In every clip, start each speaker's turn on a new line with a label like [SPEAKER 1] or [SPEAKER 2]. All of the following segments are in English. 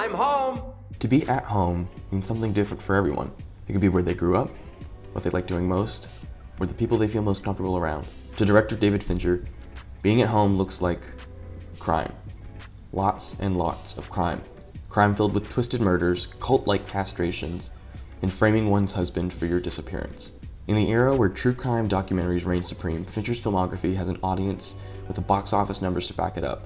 [SPEAKER 1] I'm home!
[SPEAKER 2] To be at home means something different for everyone. It could be where they grew up, what they like doing most, or the people they feel most comfortable around. To director David Fincher, being at home looks like crime. Lots and lots of crime. Crime filled with twisted murders, cult-like castrations, and framing one's husband for your disappearance. In the era where true crime documentaries reign supreme, Fincher's filmography has an audience with the box office numbers to back it up.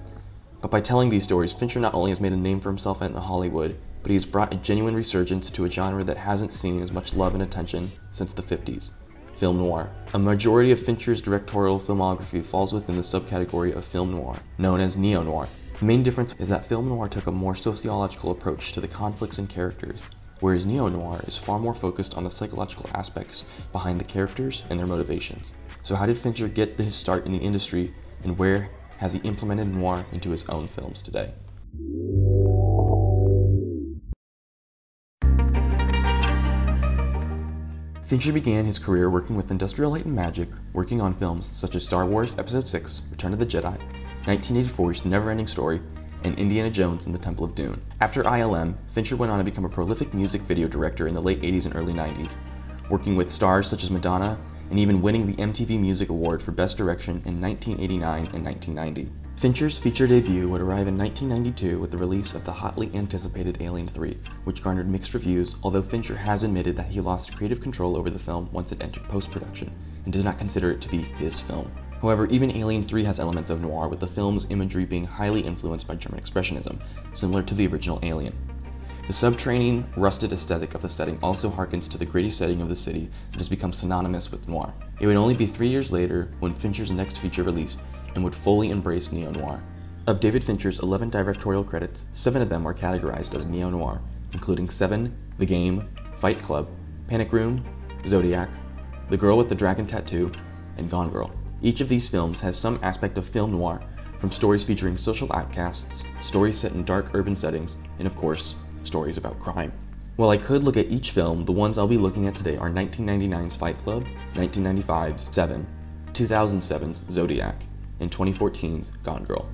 [SPEAKER 2] But by telling these stories, Fincher not only has made a name for himself in Hollywood, but he has brought a genuine resurgence to a genre that hasn't seen as much love and attention since the 50s. Film noir. A majority of Fincher's directorial filmography falls within the subcategory of film noir, known as neo-noir. The main difference is that film noir took a more sociological approach to the conflicts and characters, whereas neo-noir is far more focused on the psychological aspects behind the characters and their motivations. So how did Fincher get his start in the industry, and where has he implemented noir into his own films today? Fincher began his career working with Industrial Light and Magic, working on films such as Star Wars Episode VI, Return of the Jedi, 1984's Never-Ending Story, and Indiana Jones and the Temple of Doom. After ILM, Fincher went on to become a prolific music video director in the late 80s and early 90s, working with stars such as Madonna, and even winning the MTV Music Award for Best Direction in 1989 and 1990. Fincher's feature debut would arrive in 1992 with the release of the hotly anticipated Alien 3, which garnered mixed reviews, although Fincher has admitted that he lost creative control over the film once it entered post-production, and does not consider it to be his film. However, even Alien 3 has elements of noir, with the film's imagery being highly influenced by German Expressionism, similar to the original Alien. The subterranean, rusted aesthetic of the setting also harkens to the gritty setting of the city that has become synonymous with noir. It would only be 3 years later when Fincher's next feature released, and would fully embrace neo-noir. Of David Fincher's 11 directorial credits, 7 of them are categorized as neo-noir, including Seven, The Game, Fight Club, Panic Room, Zodiac, The Girl with the Dragon Tattoo, and Gone Girl. Each of these films has some aspect of film noir, from stories featuring social outcasts, stories set in dark urban settings, and of course, stories about crime. While I could look at each film, the ones I'll be looking at today are 1999's Fight Club, 1995's Seven, 2007's Zodiac, and 2014's Gone Girl.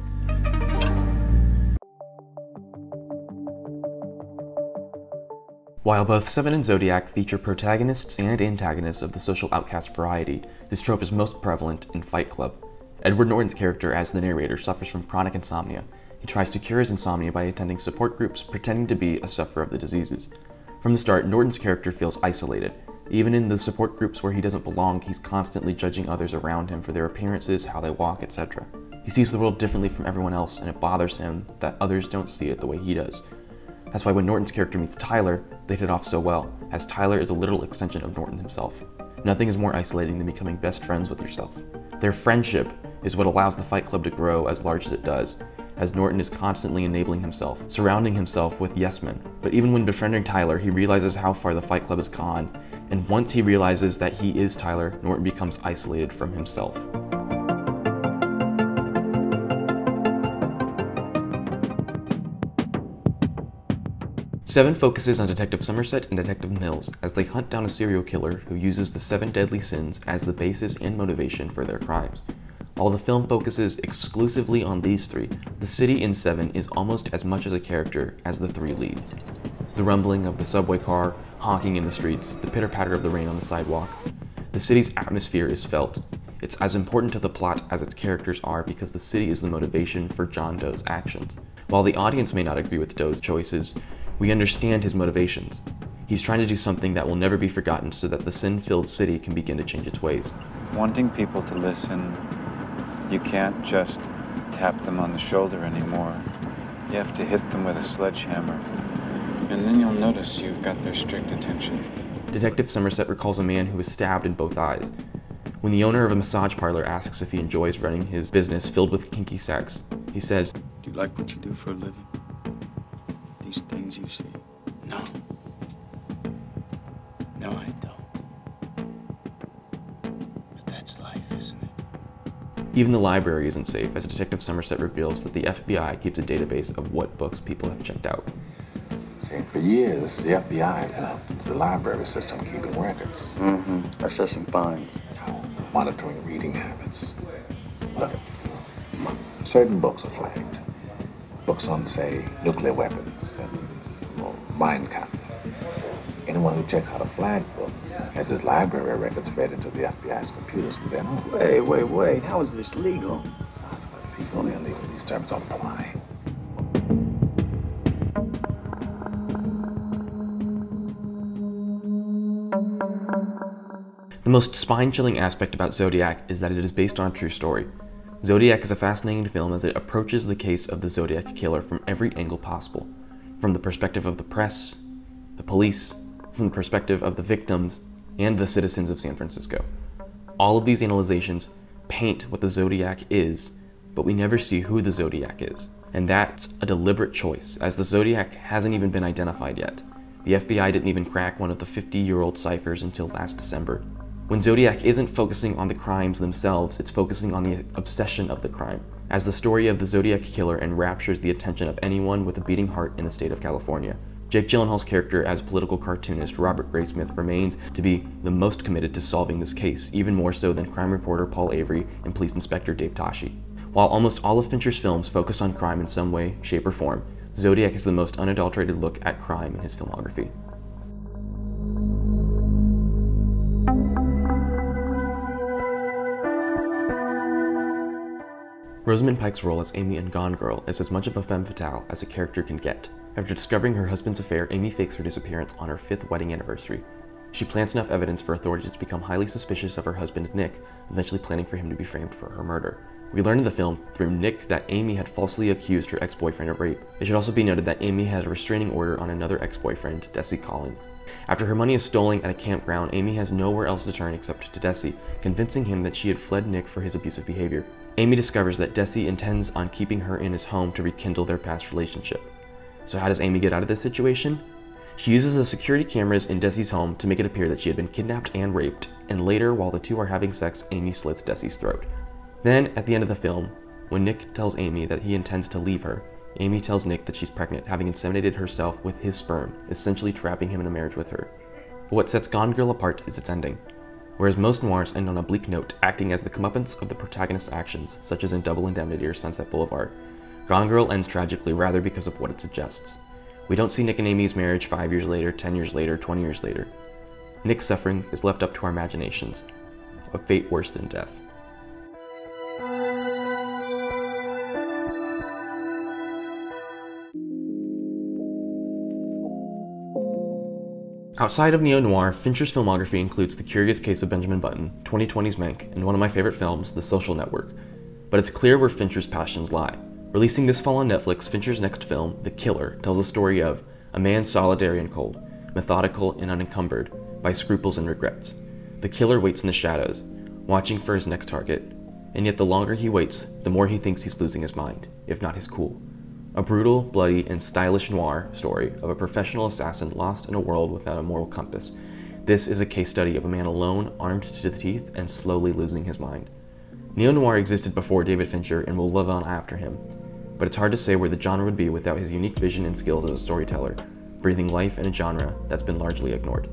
[SPEAKER 2] While both Seven and Zodiac feature protagonists and antagonists of the social outcast variety, this trope is most prevalent in Fight Club. Edward Norton's character as the narrator suffers from chronic insomnia. He tries to cure his insomnia by attending support groups pretending to be a sufferer of the diseases. From the start, Norton's character feels isolated. Even in the support groups where he doesn't belong, he's constantly judging others around him for their appearances, how they walk, etc. He sees the world differently from everyone else, and it bothers him that others don't see it the way he does. That's why when Norton's character meets Tyler, they hit off so well, as Tyler is a literal extension of Norton himself. Nothing is more isolating than becoming best friends with yourself. Their friendship is what allows the Fight Club to grow as large as it does, as Norton is constantly enabling himself, surrounding himself with yes-men. But even when befriending Tyler, he realizes how far the Fight Club has gone, and once he realizes that he is Tyler, Norton becomes isolated from himself. Seven focuses on Detective Somerset and Detective Mills as they hunt down a serial killer who uses the 7 deadly sins as the basis and motivation for their crimes. While the film focuses exclusively on these 3, the city in Seven is almost as much as a character as the 3 leads. The rumbling of the subway car, honking in the streets, the pitter-patter of the rain on the sidewalk. The city's atmosphere is felt. It's as important to the plot as its characters are because the city is the motivation for John Doe's actions. While the audience may not agree with Doe's choices, we understand his motivations. He's trying to do something that will never be forgotten so that the sin-filled city can begin to change its ways.
[SPEAKER 3] Wanting people to listen, you can't just tap them on the shoulder anymore. You have to hit them with a sledgehammer. And then you'll notice you've got their strict attention.
[SPEAKER 2] Detective Somerset recalls a man who was stabbed in both eyes. When the owner of a massage parlor asks if he enjoys running his business filled with kinky sex, he says,
[SPEAKER 4] "Do you like what you do for a living? These things you see?"
[SPEAKER 5] No. No, I don't. But that's life, isn't it?
[SPEAKER 2] Even the library isn't safe, as Detective Somerset reveals that the FBI keeps a database of what books people have checked out.
[SPEAKER 6] See, for years, the FBI has been up to the library system keeping records.
[SPEAKER 5] Assessing fines.
[SPEAKER 6] Monitoring reading habits. Look, certain books are flagged. Books on, say, nuclear weapons and Mein Kampf. Anyone who checks out a flag book has his library records fed into the FBI's computers from then on.
[SPEAKER 5] Wait. How is this legal?
[SPEAKER 6] Legally and illegal, these terms don't apply.
[SPEAKER 2] The most spine-chilling aspect about Zodiac is that it is based on a true story. Zodiac is a fascinating film as it approaches the case of the Zodiac killer from every angle possible. From the perspective of the press, the police, from the perspective of the victims, and the citizens of San Francisco. All of these analyzations paint what the Zodiac is, but we never see who the Zodiac is. And that's a deliberate choice, as the Zodiac hasn't even been identified yet. The FBI didn't even crack one of the 50-year-old ciphers until last December. When Zodiac isn't focusing on the crimes themselves, it's focusing on the obsession of the crime, as the story of the Zodiac killer enraptures the attention of anyone with a beating heart in the state of California. Jake Gyllenhaal's character as political cartoonist Robert Graysmith remains to be the most committed to solving this case, even more so than crime reporter Paul Avery and police inspector Dave Toschi. While almost all of Fincher's films focus on crime in some way, shape, or form, Zodiac is the most unadulterated look at crime in his filmography. Rosamund Pike's role as Amy in Gone Girl is as much of a femme fatale as a character can get. After discovering her husband's affair, Amy fakes her disappearance on her 5th wedding anniversary. She plants enough evidence for authorities to become highly suspicious of her husband Nick, eventually planning for him to be framed for her murder. We learn in the film through Nick that Amy had falsely accused her ex-boyfriend of rape. It should also be noted that Amy had a restraining order on another ex-boyfriend, Desi Collins. After her money is stolen at a campground, Amy has nowhere else to turn except to Desi, convincing him that she had fled Nick for his abusive behavior. Amy discovers that Desi intends on keeping her in his home to rekindle their past relationship. So how does Amy get out of this situation? She uses the security cameras in Desi's home to make it appear that she had been kidnapped and raped, and later, while the two are having sex, Amy slits Desi's throat. Then, at the end of the film, when Nick tells Amy that he intends to leave her, Amy tells Nick that she's pregnant, having inseminated herself with his sperm, essentially trapping him in a marriage with her. But what sets Gone Girl apart is its ending. Whereas most noirs end on a bleak note, acting as the comeuppance of the protagonist's actions, such as in Double Indemnity or Sunset Boulevard, Gone Girl ends tragically rather because of what it suggests. We don't see Nick and Amy's marriage 5 years later, 10 years later, 20 years later. Nick's suffering is left up to our imaginations, a fate worse than death. Outside of neo-noir, Fincher's filmography includes The Curious Case of Benjamin Button, 2020's Mank, and one of my favorite films, The Social Network. But it's clear where Fincher's passions lie. Releasing this fall on Netflix, Fincher's next film, The Killer, tells the story of a man solitary and cold, methodical and unencumbered by scruples and regrets. The killer waits in the shadows, watching for his next target, and yet the longer he waits, the more he thinks he's losing his mind, if not his cool. A brutal, bloody, and stylish noir story of a professional assassin lost in a world without a moral compass. This is a case study of a man alone, armed to the teeth, and slowly losing his mind. Neo-noir existed before David Fincher and will live on after him, but it's hard to say where the genre would be without his unique vision and skills as a storyteller, breathing life in a genre that's been largely ignored.